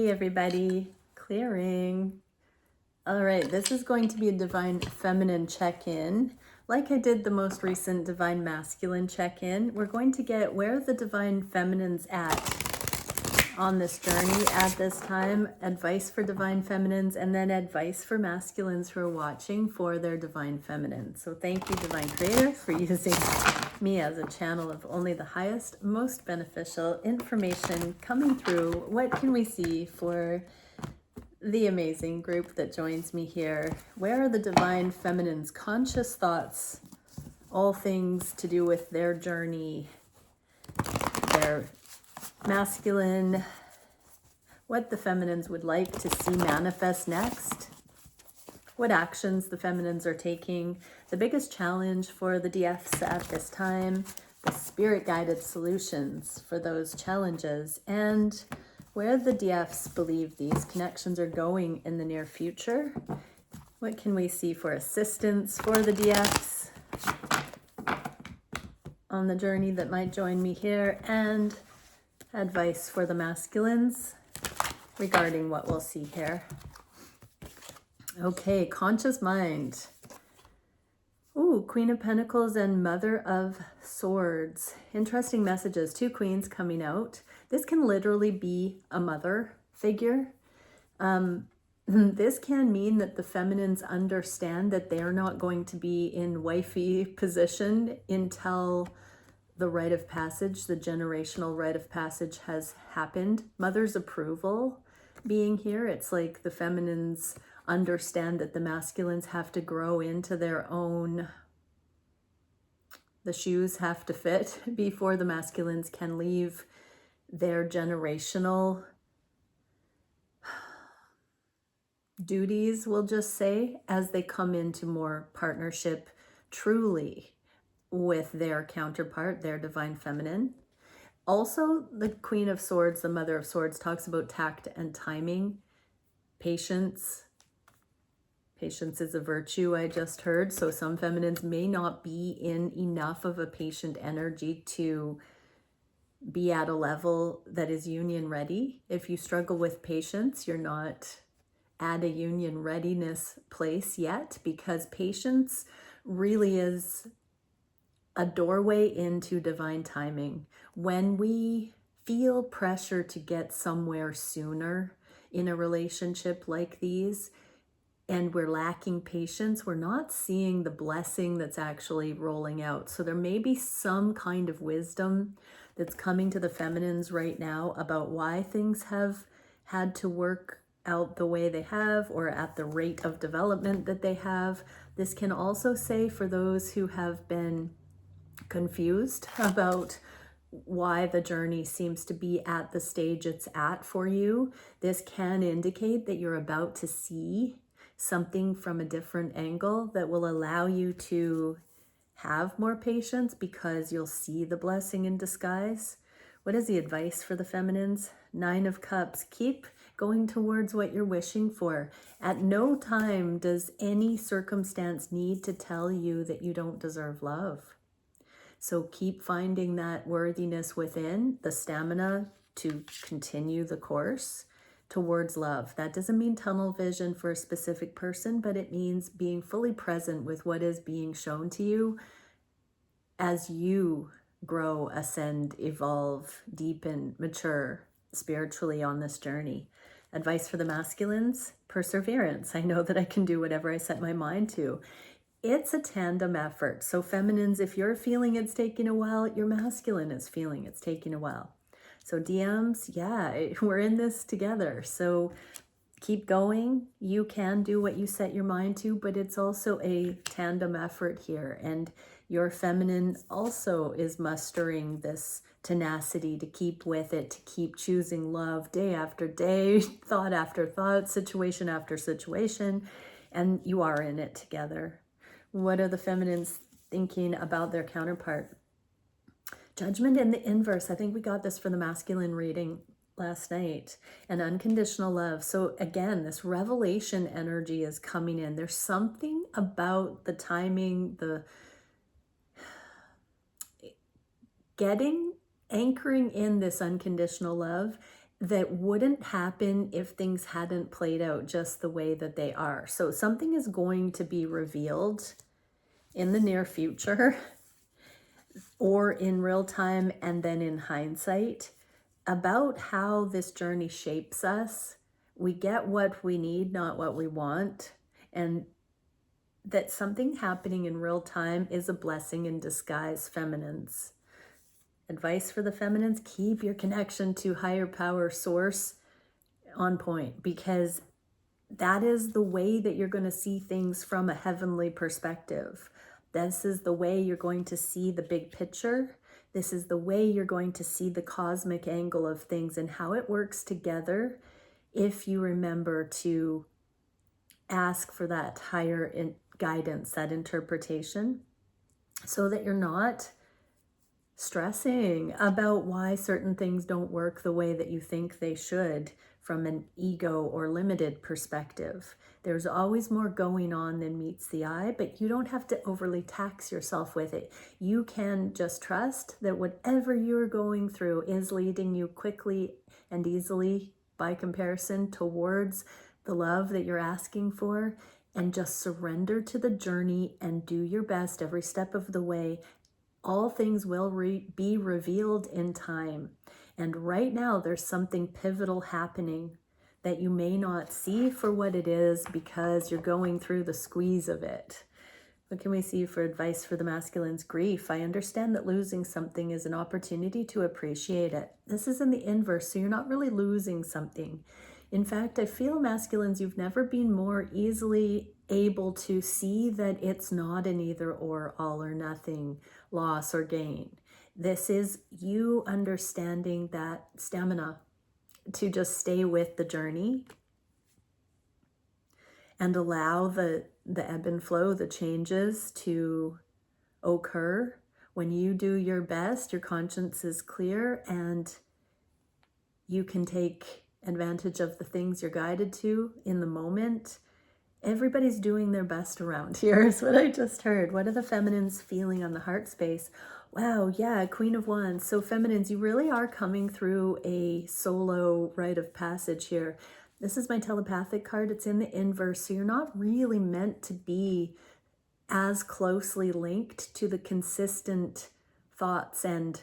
Hey everybody, clearing. All right, this is going to be a Divine Feminine check-in. Like I did the most recent Divine Masculine check-in, we're going to get where the Divine Feminine's at on this journey at this time, advice for Divine Feminines, and then advice for masculines who are watching for their Divine Feminine. So thank you, Divine Creator, for using me as a channel of only the highest, most beneficial information coming through. What can we see for the amazing group that joins me here? Where are the Divine Feminine's conscious thoughts, all things to do with their journey, their masculine, what the feminines would like to see manifest next, what actions the feminines are taking, the biggest challenge for the DFs at this time, the spirit-guided solutions for those challenges, and where the DFs believe these connections are going in the near future. What can we see for assistance for the DFs on the journey that might join me here, and advice for the masculines regarding what we'll see here. Okay, conscious mind. Ooh, Queen of Pentacles and Mother of Swords. Interesting messages. Two queens coming out. This can literally be a mother figure. This can mean that the feminines understand that they're not going to be in wifey position until the rite of passage, the generational rite of passage has happened. Mother's approval being here. It's like the feminines understand that the masculines have to grow into their own, the shoes have to fit before the masculines can leave their generational duties, we'll just say, as they come into more partnership truly with their counterpart, their divine feminine. Also, the Queen of Swords, the Mother of Swords, talks about tact and timing, patience. Patience is a virtue, I just heard. So some feminines may not be in enough of a patient energy to be at a level that is union ready. If you struggle with patience, you're not at a union readiness place yet, because patience really is a doorway into divine timing. When we feel pressure to get somewhere sooner in a relationship like these, and we're lacking patience, we're not seeing the blessing that's actually rolling out. So there may be some kind of wisdom that's coming to the feminines right now about why things have had to work out the way they have, or at the rate of development that they have. This can also say for those who have been confused about why the journey seems to be at the stage it's at for you, this can indicate that you're about to see something from a different angle that will allow you to have more patience, because you'll see the blessing in disguise. What is the advice for the feminines? Nine of Cups. Keep going towards what you're wishing for. At no time does any circumstance need to tell you that you don't deserve love. So keep finding that worthiness within, the stamina to continue the course towards love. That doesn't mean tunnel vision for a specific person, but it means being fully present with what is being shown to you as you grow, ascend, evolve, deepen, mature spiritually on this journey. Advice for the masculines: perseverance. I know that I can do whatever I set my mind to. It's a tandem effort. So feminines, if you're feeling it's taking a while, your masculine is feeling it's taking a while. So DMs, yeah, we're in this together. So keep going. You can do what you set your mind to, but it's also a tandem effort here. And your feminine also is mustering this tenacity to keep with it, to keep choosing love day after day, thought after thought, situation after situation, and you are in it together. What are the feminines thinking about their counterpart? Judgment in the inverse. I think we got this for the masculine reading last night. And unconditional love. So again, this revelation energy is coming in. There's something about the timing, the anchoring in this unconditional love that wouldn't happen if things hadn't played out just the way that they are. So something is going to be revealed in the near future or in real time and then in hindsight about how this journey shapes us. We get what we need, not what we want. And that something happening in real time is a blessing in disguise, feminines. Advice for the feminines: keep your connection to higher power source on point, because that is the way that you're going to see things from a heavenly perspective. This is the way you're going to see the big picture. This is the way you're going to see the cosmic angle of things and how it works together if you remember to ask for that higher guidance, that interpretation, so that you're not stressing about why certain things don't work the way that you think they should from an ego or limited perspective. There's always more going on than meets the eye, but you don't have to overly tax yourself with it. You can just trust that whatever you're going through is leading you quickly and easily, by comparison, towards the love that you're asking for, and just surrender to the journey and do your best every step of the way. All things will be revealed in time. And right now, there's something pivotal happening that you may not see for what it is because you're going through the squeeze of it. What can we see for advice for the masculines? Grief. I understand that losing something is an opportunity to appreciate it. This is in the inverse, so you're not really losing something. In fact, I feel, masculines, you've never been more easily able to see that it's not an either or, all or nothing, loss or gain. This is you understanding that stamina to just stay with the journey and allow the ebb and flow, the changes to occur. When you do your best, your conscience is clear and you can take advantage of the things you're guided to in the moment. Everybody's doing their best around here is what I just heard. What are the feminines feeling on the heart space? Wow, yeah, Queen of Wands. So feminines, you really are coming through a solo rite of passage here. This is my telepathic card. It's in the inverse, so you're not really meant to be as closely linked to the consistent thoughts and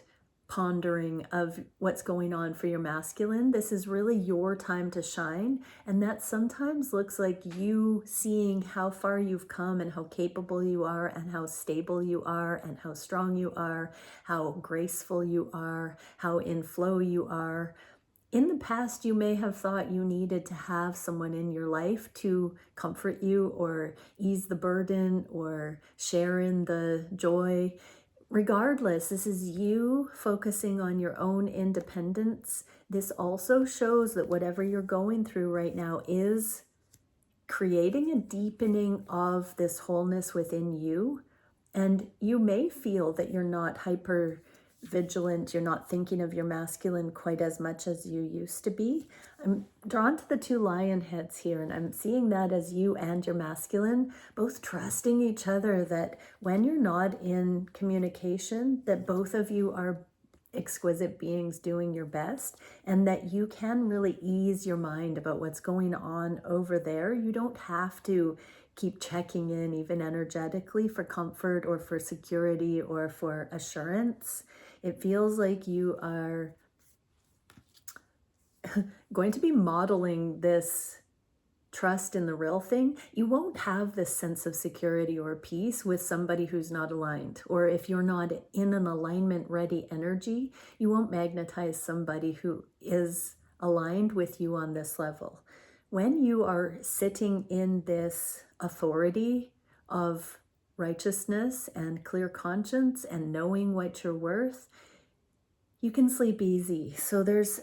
pondering of what's going on for your masculine. This is really your time to shine, and that sometimes looks like you seeing how far you've come and how capable you are and how stable you are and how strong you are, how graceful you are, how in flow you are. In the past, you may have thought you needed to have someone in your life to comfort you or ease the burden or share in the joy. Regardless, this is you focusing on your own independence. This also shows that whatever you're going through right now is creating a deepening of this wholeness within you. And you may feel that you're not hyper vigilant, you're not thinking of your masculine quite as much as you used to be. I'm drawn to the two lion heads here, and I'm seeing that as you and your masculine both trusting each other, that when you're not in communication, that both of you are exquisite beings doing your best, and that you can really ease your mind about what's going on over there. You don't have to keep checking in even energetically for comfort or for security or for assurance. It feels like you are going to be modeling this trust in the real thing. You won't have this sense of security or peace with somebody who's not aligned, or if you're not in an alignment ready energy, you won't magnetize somebody who is aligned with you on this level. When you are sitting in this authority of righteousness and clear conscience and knowing what you're worth, you can sleep easy. So there's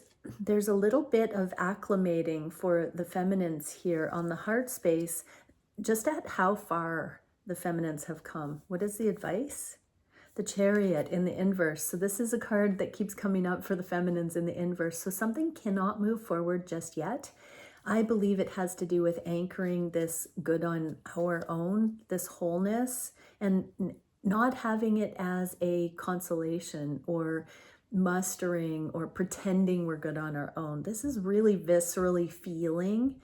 a little bit of acclimating for the feminines here on the heart space, just at how far the feminines have come. What is the advice? The Chariot in the inverse. So this is a card that keeps coming up for the feminines in the inverse. So something cannot move forward just yet. I believe it has to do with anchoring this good on our own, this wholeness, and not having it as a consolation or mustering or pretending we're good on our own. This is really viscerally feeling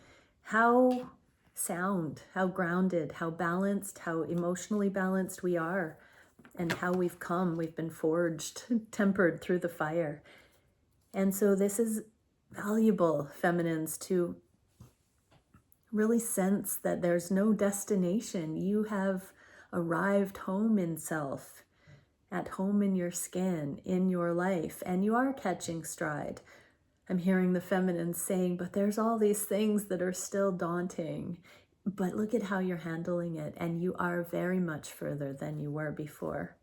how sound, how grounded, how balanced, how emotionally balanced we are, and how we've been forged, tempered through the fire. And so this is valuable, feminines, to really sense that there's no destination. You have arrived home in self, at home in your skin, in your life, and you are catching stride. I'm hearing the feminine saying, but there's all these things that are still daunting. But look at how you're handling it, and you are very much further than you were before.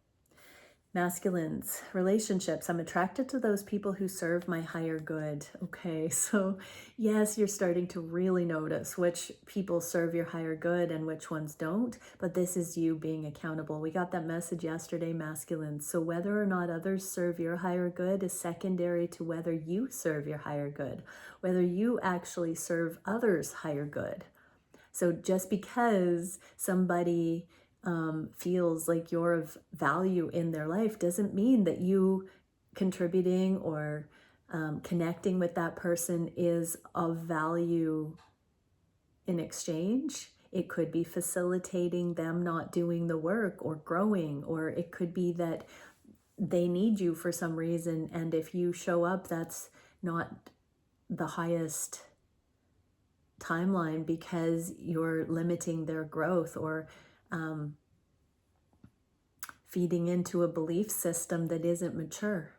Masculines, relationships. I'm attracted to those people who serve my higher good. Okay, so yes, you're starting to really notice which people serve your higher good and which ones don't, but this is you being accountable. We got that message yesterday, masculines. So whether or not others serve your higher good is secondary to whether you serve your higher good, whether you actually serve others' higher good. So just because somebody feels like you're of value in their life doesn't mean that you contributing or connecting with that person is of value in exchange. It could be facilitating them not doing the work or growing, or it could be that they need you for some reason, and if you show up, that's not the highest timeline because you're limiting their growth or feeding into a belief system that isn't mature.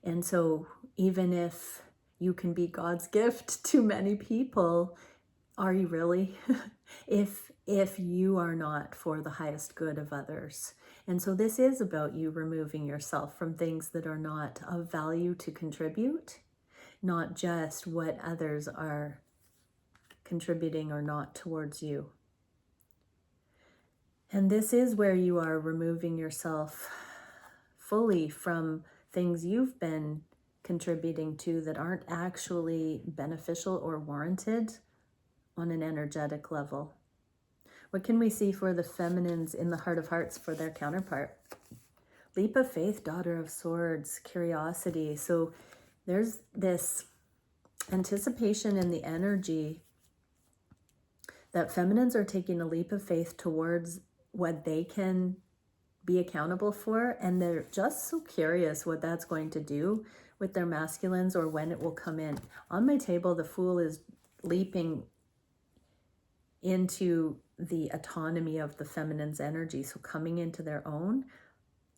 And so even if you can be God's gift to many people, are you really? if you are not for the highest good of others. And so this is about you removing yourself from things that are not of value to contribute, not just what others are contributing or not towards you. And this is where you are removing yourself fully from things you've been contributing to that aren't actually beneficial or warranted on an energetic level. What can we see for the feminines in the Heart of Hearts for their counterpart? Leap of faith, Daughter of Swords, curiosity. So there's this anticipation in the energy that feminines are taking a leap of faith towards what they can be accountable for, and they're just so curious what that's going to do with their masculines or when it will come in. On my table, the Fool is leaping into the autonomy of the feminine's energy, so coming into their own.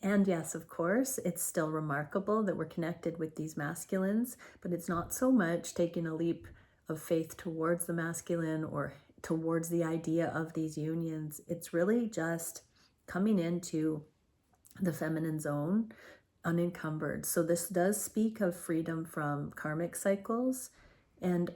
And yes, of course, it's still remarkable that we're connected with these masculines, but it's not so much taking a leap of faith towards the masculine or towards the idea of these unions. It's really just coming into the feminine zone unencumbered. So this does speak of freedom from karmic cycles and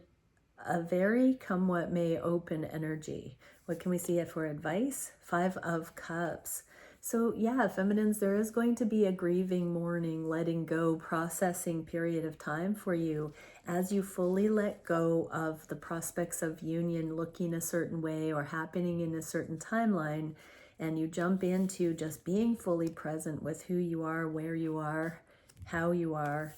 a very come what may open energy. What can we see for advice? 5 of Cups. So yeah, feminines, there is going to be a grieving, mourning, letting go, processing period of time for you as you fully let go of the prospects of union looking a certain way or happening in a certain timeline, and you jump into just being fully present with who you are, where you are, how you are.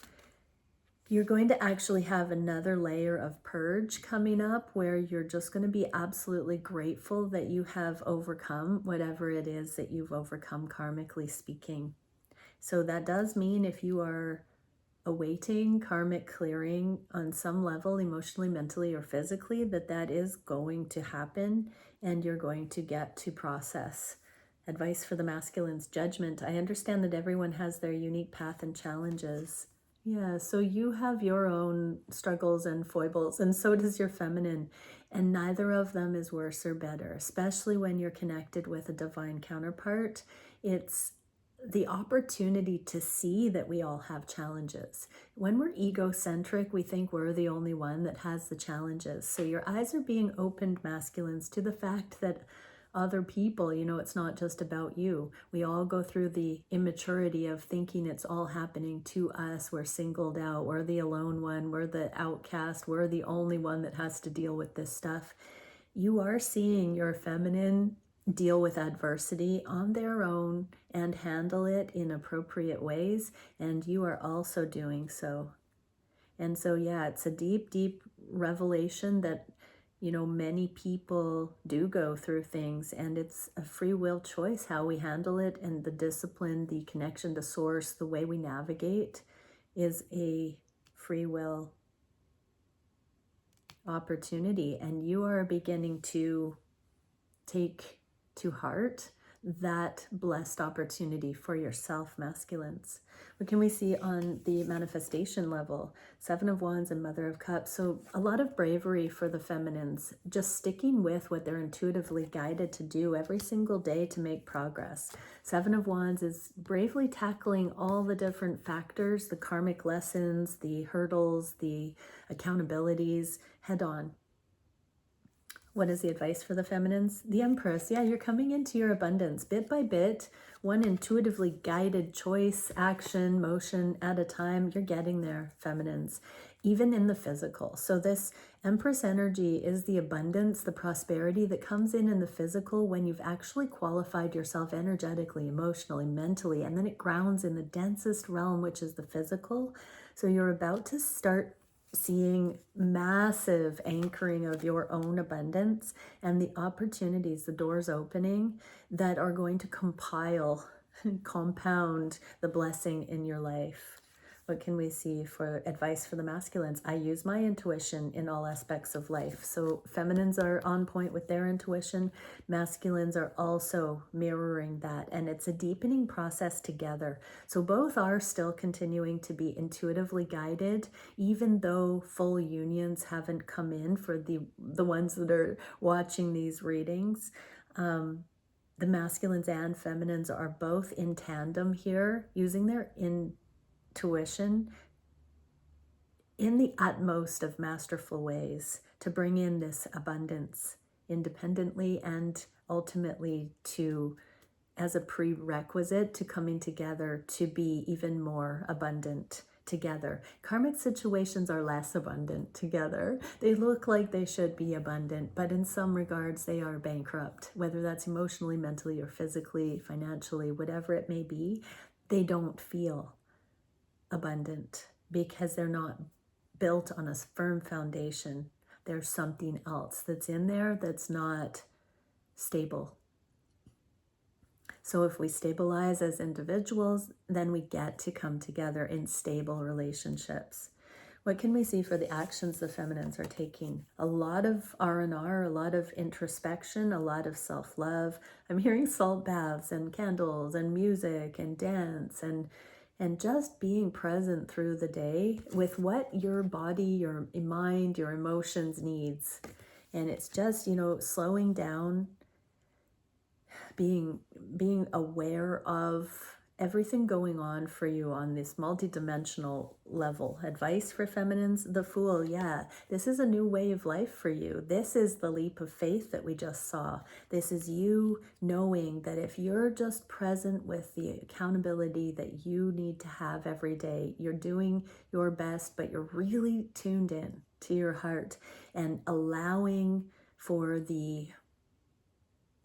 You're going to actually have another layer of purge coming up where you're just going to be absolutely grateful that you have overcome whatever it is that you've overcome, karmically speaking. So that does mean if you are awaiting karmic clearing on some level, emotionally, mentally, or physically, that is going to happen and you're going to get to process. Advice for the masculines, judgment. I understand that everyone has their unique path and challenges. Yeah, so you have your own struggles and foibles, and so does your feminine, and neither of them is worse or better, especially when you're connected with a divine counterpart. It's the opportunity to see that we all have challenges. When we're egocentric, we think we're the only one that has the challenges. So your eyes are being opened, masculines, to the fact that other people, it's not just about you. We all go through the immaturity of thinking it's all happening to us. We're singled out. We're the alone one. We're the outcast. We're the only one that has to deal with this stuff. You are seeing your feminine deal with adversity on their own and handle it in appropriate ways, and you are also doing so. And so, yeah, it's a deep, deep revelation that, you know, many people do go through things, and it's a free will choice how we handle it, and the discipline, the connection to source, the way we navigate is a free will opportunity. And you are beginning to take to heart that blessed opportunity for yourself, masculines. What can we see on the manifestation level? Seven of Wands and Mother of Cups. So a lot of bravery for the feminines, just sticking with what they're intuitively guided to do every single day to make progress. Seven of Wands is bravely tackling all the different factors, the karmic lessons, the hurdles, the accountabilities head on. What is the advice for the feminines? The Empress. Yeah, you're coming into your abundance bit by bit, one intuitively guided choice, action, motion at a time. You're getting there, feminines, even in the physical. So this Empress energy is the abundance, the prosperity that comes in the physical when you've actually qualified yourself energetically, emotionally, mentally, and then it grounds in the densest realm, which is the physical. So you're about to start seeing massive anchoring of your own abundance and the opportunities, the doors opening that are going to compile and compound the blessing in your life. What can we see for advice for the masculines? I use my intuition in all aspects of life. So feminines are on point with their intuition. Masculines are also mirroring that. And it's a deepening process together. So both are still continuing to be intuitively guided, even though full unions haven't come in for the ones that are watching these readings. The masculines and feminines are both in tandem here, using their intuition in the utmost of masterful ways to bring in this abundance independently and ultimately to as a prerequisite to coming together to be even more abundant together. Karmic situations are less abundant together. They look like they should be abundant, but in some regards they are bankrupt, whether that's emotionally, mentally, or physically, financially, whatever it may be. They don't feel abundant because they're not built on a firm foundation. There's something else that's in there that's not stable. So if we stabilize as individuals, then we get to come together in stable relationships. What can we see for the actions the feminines are taking? A lot of R&R, a lot of introspection, a lot of self-love. I'm hearing salt baths and candles and music and dance and just being present through the day with what your body, your mind, your emotions needs. And it's just, you know, slowing down, being aware of everything going on for you on this multidimensional level. Advice for feminines, the Fool. Yeah, this is a new way of life for you. This is the leap of faith that we just saw. This is you knowing that if you're just present with the accountability that you need to have every day, you're doing your best, but you're really tuned in to your heart and allowing for the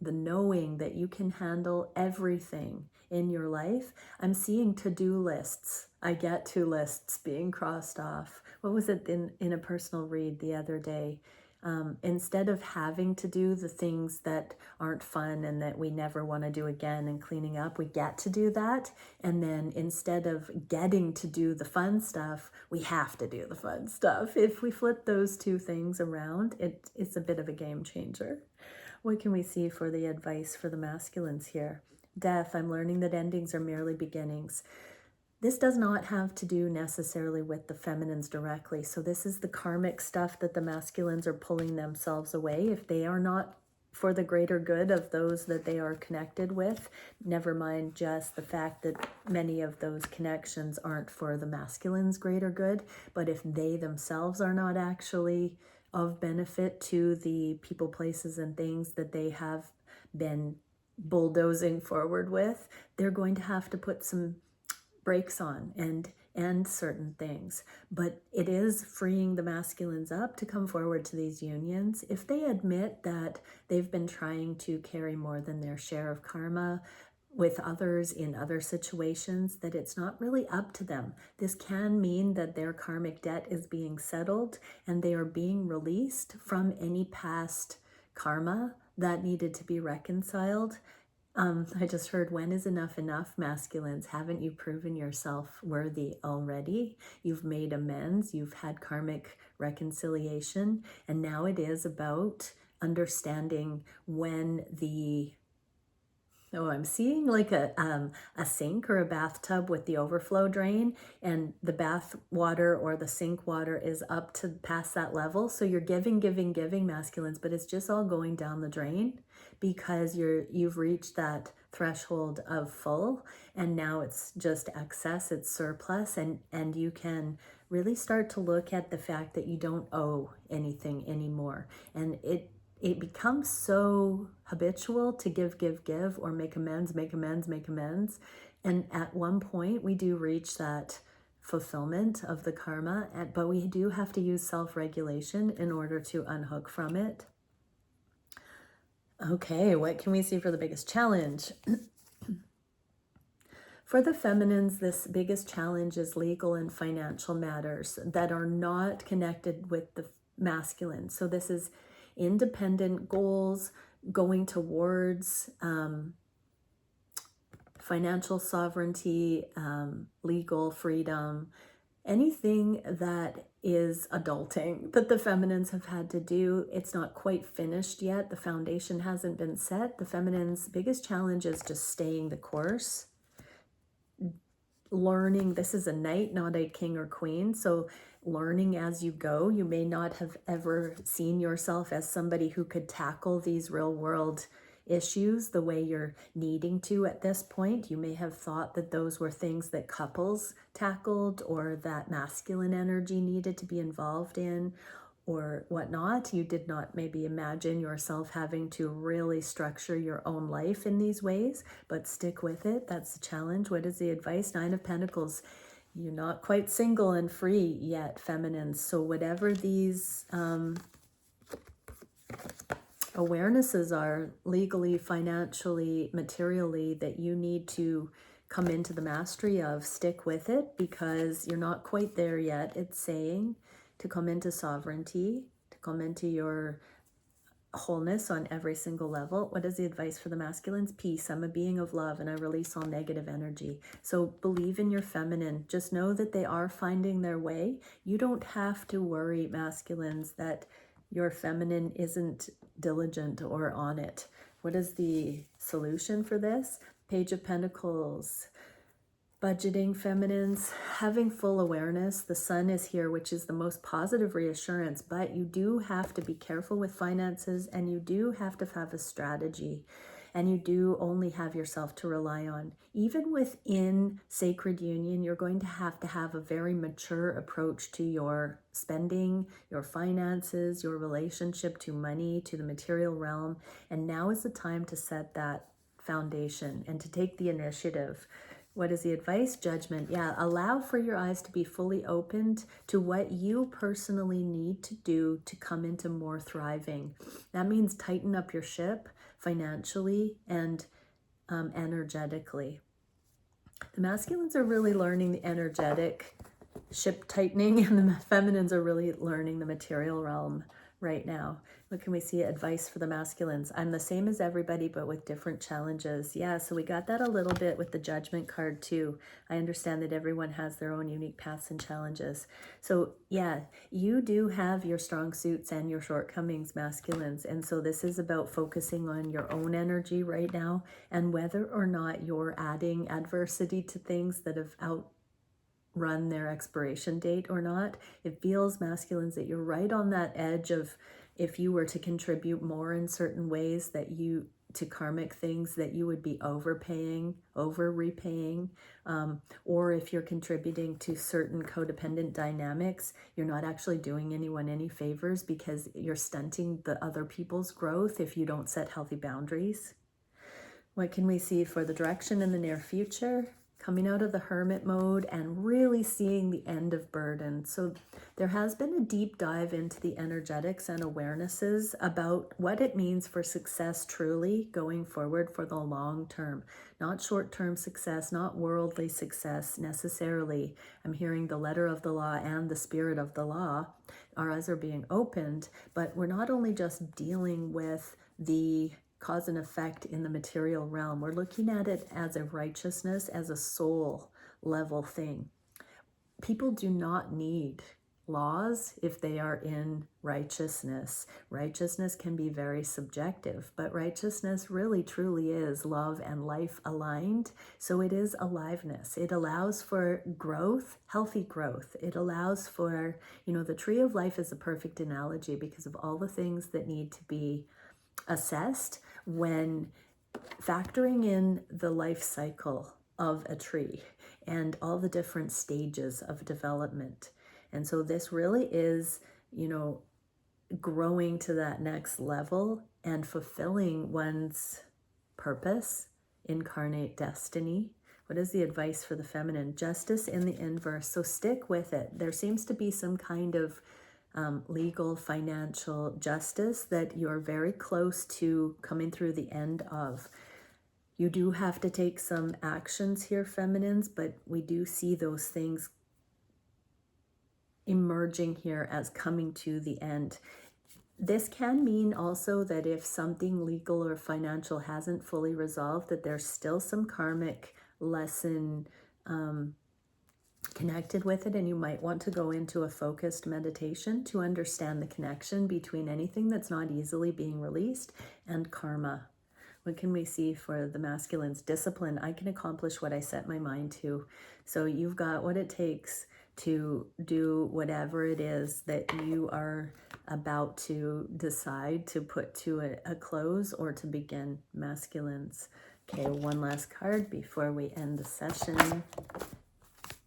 knowing that you can handle everything in your life. I'm seeing to-do lists. I get to lists being crossed off. What was it in a personal read the other day? Instead of having to do the things that aren't fun and that we never want to do again and cleaning up, we get to do that. And then instead of getting to do the fun stuff, we have to do the fun stuff. If we flip those two things around, it's a bit of a game changer. What can we see for the advice for the masculines here? Death. I'm learning that endings are merely beginnings. This does not have to do necessarily with the feminines directly. So this is the karmic stuff that the masculines are pulling themselves away. If they are not for the greater good of those that they are connected with, never mind just the fact that many of those connections aren't for the masculines' greater good, but if they themselves are not actually of benefit to the people, places, and things that they have been bulldozing forward with, they're going to have to put some brakes on and end certain things. But it is freeing the masculines up to come forward to these unions. If they admit that they've been trying to carry more than their share of karma with others in other situations, that it's not really up to them. This can mean that their karmic debt is being settled and they are being released from any past karma that needed to be reconciled. I just heard, when is enough enough, masculines? Haven't you proven yourself worthy already? You've made amends, you've had karmic reconciliation, and now it is about understanding when the I'm seeing like a sink or a bathtub with the overflow drain, and the bath water or the sink water is up to past that level. So you're giving, masculines, but it's just all going down the drain because you've reached that threshold of full, and now it's just excess, it's surplus, and you can really start to look at the fact that you don't owe anything anymore. And it becomes so habitual to give, or make amends. And at one point, we do reach that fulfillment of the karma, but we do have to use self-regulation in order to unhook from it. Okay, what can we see for the biggest challenge? For the feminines, this biggest challenge is legal and financial matters that are not connected with the masculine. So this is independent goals, going towards financial sovereignty, legal freedom, anything that is adulting that the feminines have had to do. It's not quite finished yet. The foundation hasn't been set. The feminines' biggest challenge is just staying the course. Learning, this is a knight, not a king or queen, so learning as you go. You may not have ever seen yourself as somebody who could tackle these real world issues the way you're needing to at this point. You may have thought that those were things that couples tackled, or that masculine energy needed to be involved in, or whatnot. You did not maybe imagine yourself having to really structure your own life in these ways, but stick with it. That's the challenge. What is the advice? 9 of Pentacles. You're not quite single and free yet, feminines. So whatever these awarenesses are, legally, financially, materially, that you need to come into the mastery of, stick with it, because you're not quite there yet. It's saying to come into sovereignty, to come into your wholeness on every single level. What is the advice for the masculines? Peace. I'm a being of love and I release all negative energy. So believe in your feminine. Just know that they are finding their way. You don't have to worry, masculines, that your feminine isn't diligent or on it. What is the solution for this? Page of Pentacles. Budgeting, feminines, having full awareness. The sun is here, which is the most positive reassurance, but you do have to be careful with finances, and you do have to have a strategy, and you do only have yourself to rely on. Even within sacred union, you're going to have a very mature approach to your spending, your finances, your relationship to money, to the material realm. And now is the time to set that foundation and to take the initiative. What is the advice? Judgment. Yeah, allow for your eyes to be fully opened to what you personally need to do to come into more thriving. That means tighten up your ship financially and energetically. The masculines are really learning the energetic ship tightening, and the feminines are really learning the material realm right now. What can we see? Advice for the masculines. I'm the same as everybody, but with different challenges. Yeah, so we got that a little bit with the Judgment card too. I understand that everyone has their own unique paths and challenges. So yeah, you do have your strong suits and your shortcomings, masculines. And so this is about focusing on your own energy right now, and whether or not you're adding adversity to things that have outrun their expiration date or not. It feels, masculines, that you're right on that edge of, if you were to contribute more in certain ways to karmic things, that you would be overpaying, over repaying, or if you're contributing to certain codependent dynamics, you're not actually doing anyone any favors, because you're stunting the other people's growth if you don't set healthy boundaries. What can we see for the direction in the near future? coming out of the hermit mode and really seeing the end of burden. So there has been a deep dive into the energetics and awarenesses about what it means for success truly going forward for the long term, not short-term success, not worldly success necessarily. I'm hearing the letter of the law and the spirit of the law. Our eyes are being opened, but we're not only just dealing with the cause and effect in the material realm. We're looking at it as a righteousness, as a soul level thing. People do not need laws if they are in righteousness. Righteousness can be very subjective, but righteousness really truly is love and life aligned. So it is aliveness. It allows for growth, healthy growth. It allows for, the tree of life is a perfect analogy because of all the things that need to be assessed when factoring in the life cycle of a tree and all the different stages of development. And so this really is, growing to that next level and fulfilling one's purpose, incarnate destiny. What is the advice for the feminine? Justice in the inverse. So stick with it. There seems to be some kind of legal, financial justice that you're very close to coming through the end of. You do have to take some actions here, feminines, but we do see those things emerging here as coming to the end. This can mean also that if something legal or financial hasn't fully resolved, that there's still some karmic lesson connected with it, and you might want to go into a focused meditation to understand the connection between anything that's not easily being released and karma. What can we see for the masculines? Discipline. I can accomplish what I set my mind to. So you've got what it takes to do whatever it is that you are about to decide to put to a close or to begin, masculines. Okay, one last card before we end the session.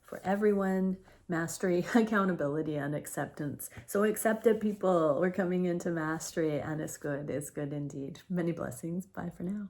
For everyone, mastery, accountability, and acceptance. So accept it, people. We're coming into mastery, and it's good. It's good indeed. Many blessings. Bye for now.